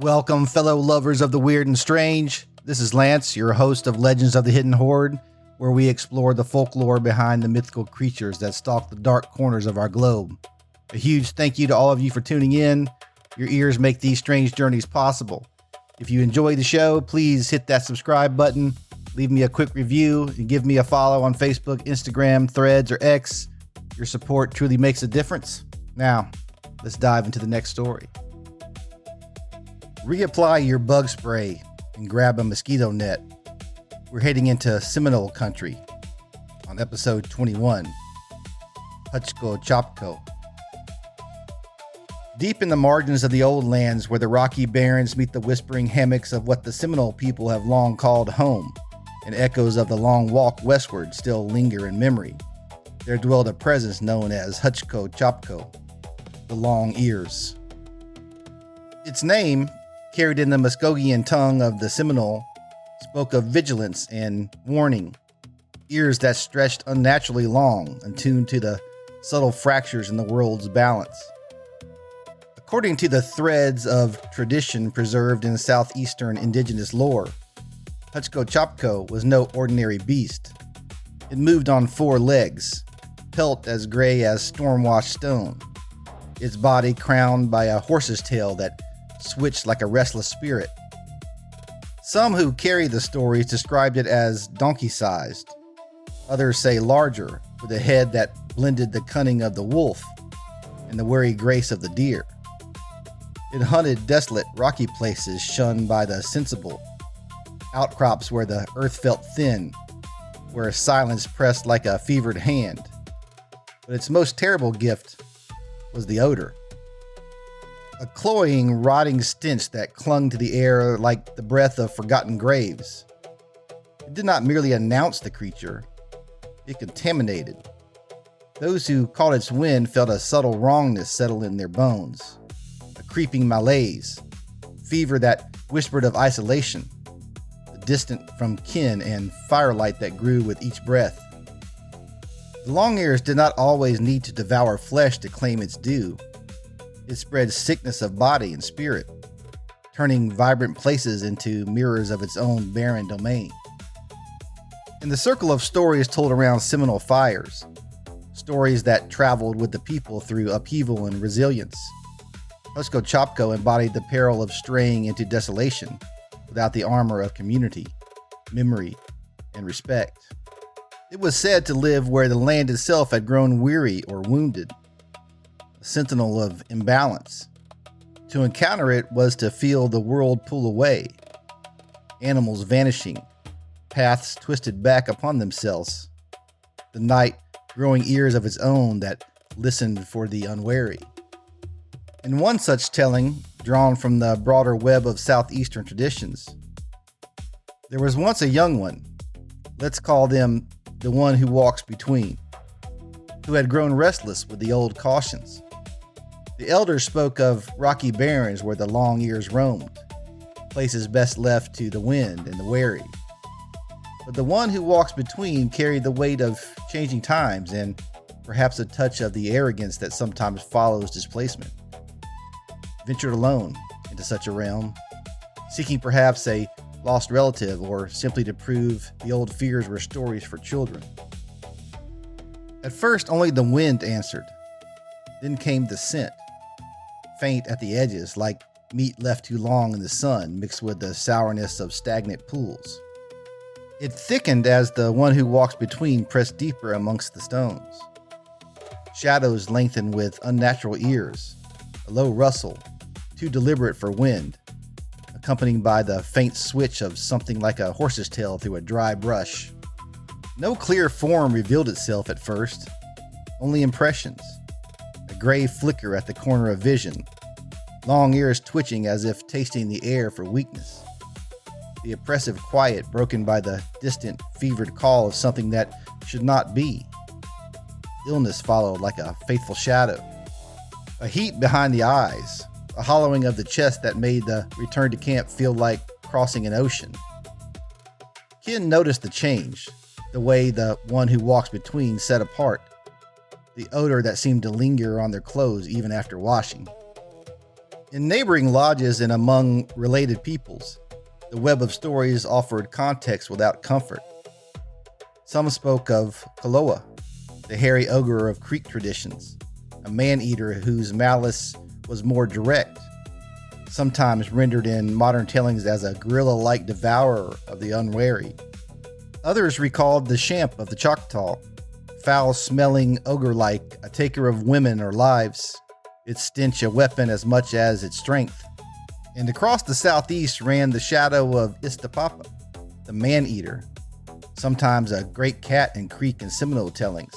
Welcome, fellow lovers of the weird and strange. This is Lance, your host of Legends of the Hidden Horde, where we explore the folklore behind the mythical creatures that stalk the dark corners of our globe. A huge thank you to all of you for tuning in. Your ears make these strange journeys possible. If you enjoy the show, please hit that subscribe button, leave me a quick review, and give me a follow on Facebook, Instagram, Threads, or X. Your support truly makes a difference. Now, let's dive into the next story. Reapply your bug spray and grab a mosquito net. We're heading into Seminole country on episode 21, Hvcko Capko. Deep in the margins of the old lands where the rocky barrens meet the whispering hammocks of what the Seminole people have long called home, and echoes of the long walk westward still linger in memory, there dwelled a presence known as Hvcko Capko, the long ears. Its name, carried in the Muskogean tongue of the Seminole, spoke of vigilance and warning, ears that stretched unnaturally long, attuned to the subtle fractures in the world's balance. According to the threads of tradition preserved in Southeastern indigenous lore, Hvcko Capko was no ordinary beast. It moved on four legs, pelt as gray as storm-washed stone, its body crowned by a horse's tail that switched like a restless spirit. Some who carry the stories described it as donkey-sized. Others say larger, with a head that blended the cunning of the wolf and the wary grace of the deer. It hunted desolate, rocky places shunned by the sensible, outcrops where the earth felt thin, where silence pressed like a fevered hand. But its most terrible gift was the odor. A cloying, rotting stench that clung to the air like the breath of forgotten graves. It did not merely announce the creature, it contaminated. Those who caught its wind felt a subtle wrongness settle in their bones, a creeping malaise, fever that whispered of isolation, distant from kin and firelight that grew with each breath. The long ears did not always need to devour flesh to claim its due. It spread sickness of body and spirit, turning vibrant places into mirrors of its own barren domain. In the circle of stories told around Seminole fires, stories that traveled with the people through upheaval and resilience, Hvcko Capko embodied the peril of straying into desolation without the armor of community, memory, and respect. It was said to live where the land itself had grown weary or wounded, a sentinel of imbalance. To encounter it was to feel the world pull away, animals vanishing, paths twisted back upon themselves, the night growing ears of its own that listened for the unwary. In one such telling, drawn from the broader web of Southeastern traditions, there was once a young one, let's call them the one who walks between, who had grown restless with the old cautions. The elders spoke of rocky barrens where the long ears roamed, places best left to the wind and the wary. But the one who walks between carried the weight of changing times and perhaps a touch of the arrogance that sometimes follows displacement. Ventured alone into such a realm, seeking perhaps a lost relative or simply to prove the old fears were stories for children. At first, only the wind answered. Then came the scent, faint at the edges like meat left too long in the sun mixed with the sourness of stagnant pools. It thickened as the one who walks between pressed deeper amongst the stones. Shadows lengthened with unnatural ears, a low rustle, too deliberate for wind, accompanied by the faint switch of something like a horse's tail through a dry brush. No clear form revealed itself at first, only impressions. A gray flicker at the corner of vision, long ears twitching as if tasting the air for weakness. The oppressive quiet broken by the distant, fevered call of something that should not be. Illness followed like a faithful shadow. A heat behind the eyes, a hollowing of the chest that made the return to camp feel like crossing an ocean. Ken noticed the change, the way the one who walks between set apart, the odor that seemed to linger on their clothes even after washing. In neighboring lodges and among related peoples, the web of stories offered context without comfort. Some spoke of Kolowa, the hairy ogre of Creek traditions, a man-eater whose malice was more direct, sometimes rendered in modern tellings as a gorilla-like devourer of the unwary. Others recalled the Shampe of the Choctaw, foul-smelling ogre-like, a taker of women or lives, its stench a weapon as much as its strength. And across the southeast ran the shadow of Isti, the man-eater, sometimes a great cat in Creek and Seminole tellings,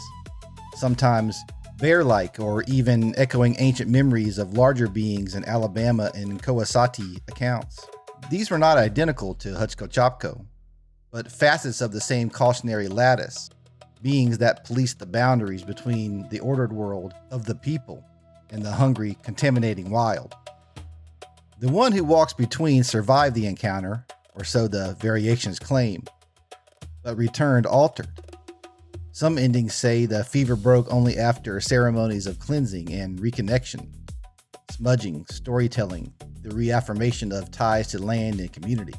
sometimes bear-like or even echoing ancient memories of larger beings in Alabama and Kawasaki accounts. These were not identical to Hvcko Capko, but facets of the same cautionary lattice, beings that police the boundaries between the ordered world of the people and the hungry, contaminating wild. The one who walks between survived the encounter, or so the variations claim, but returned altered. Some endings say the fever broke only after ceremonies of cleansing and reconnection, smudging, storytelling, the reaffirmation of ties to land and community.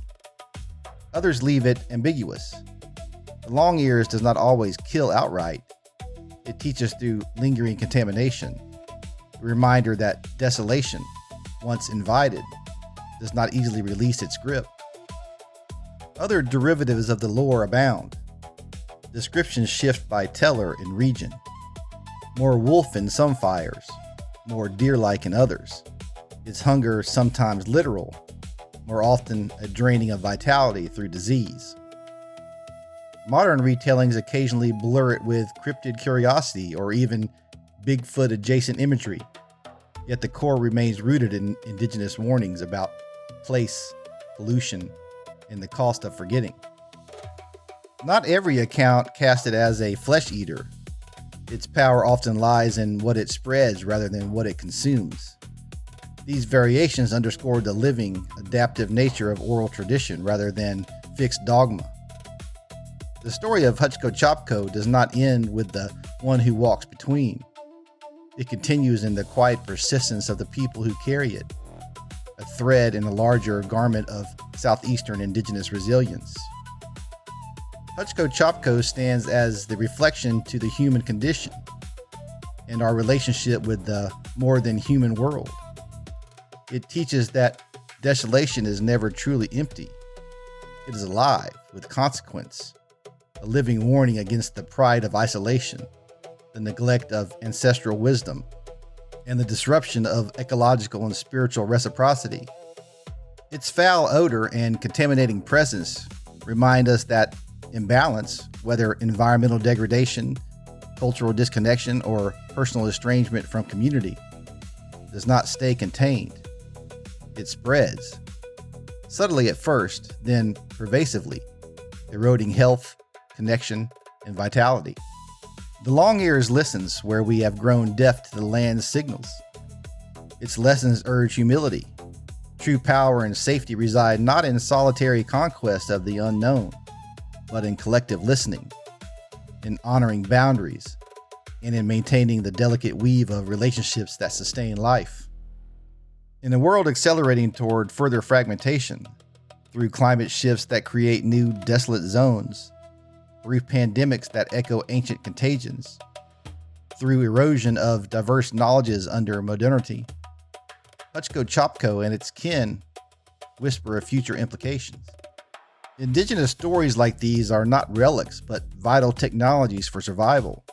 Others leave it ambiguous. The long ears does not always kill outright. It teaches through lingering contamination, a reminder that desolation, once invited, does not easily release its grip. Other derivatives of the lore abound. Descriptions shift by teller and region. More wolf in some fires, more deer-like in others. Its hunger sometimes literal, more often a draining of vitality through disease. Modern retellings occasionally blur it with cryptid curiosity or even Bigfoot-adjacent imagery, yet the core remains rooted in indigenous warnings about place, pollution, and the cost of forgetting. Not every account cast it as a flesh eater. Its power often lies in what it spreads rather than what it consumes. These variations underscore the living, adaptive nature of oral tradition rather than fixed dogma. The story of Hvcko Capko does not end with the one who walks between. It continues in the quiet persistence of the people who carry it, a thread in a larger garment of Southeastern indigenous resilience. Hvcko Capko stands as the reflection to the human condition and our relationship with the more than human world. It teaches that desolation is never truly empty. It is alive with consequence, a living warning against the pride of isolation, the neglect of ancestral wisdom, and the disruption of ecological and spiritual reciprocity. Its foul odor and contaminating presence remind us that imbalance, whether environmental degradation, cultural disconnection, or personal estrangement from community, does not stay contained. It spreads, subtly at first, then pervasively, eroding health, connection, and vitality. The long ears listens where we have grown deaf to the land's signals. Its lessons urge humility. True power and safety reside not in solitary conquest of the unknown, but in collective listening, in honoring boundaries, and in maintaining the delicate weave of relationships that sustain life. In a world accelerating toward further fragmentation, through climate shifts that create new desolate zones, through pandemics that echo ancient contagions, through erosion of diverse knowledges under modernity, Hvcko Capko and its kin whisper of future implications. Indigenous stories like these are not relics, but vital technologies for survival.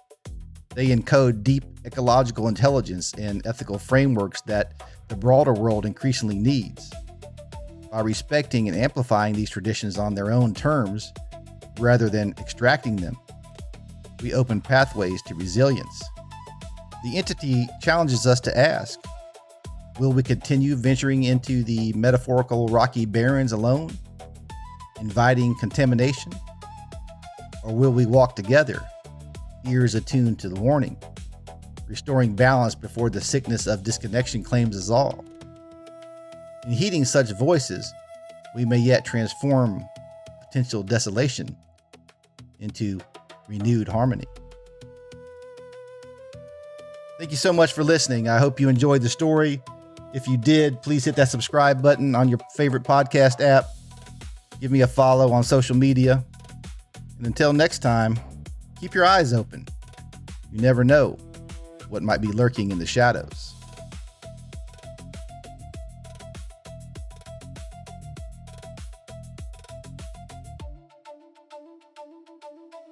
They encode deep ecological intelligence and ethical frameworks that the broader world increasingly needs. By respecting and amplifying these traditions on their own terms, rather than extracting them, we open pathways to resilience. The entity challenges us to ask, will we continue venturing into the metaphorical rocky barrens alone, inviting contamination? Or will we walk together, ears attuned to the warning, restoring balance before the sickness of disconnection claims us all? In heeding such voices, we may yet transform potential desolation into renewed harmony. Thank you so much for listening. I hope you enjoyed the story. If you did, please hit that subscribe button on your favorite podcast app. Give me a follow on social media. And until next time, keep your eyes open. You never know what might be lurking in the shadows.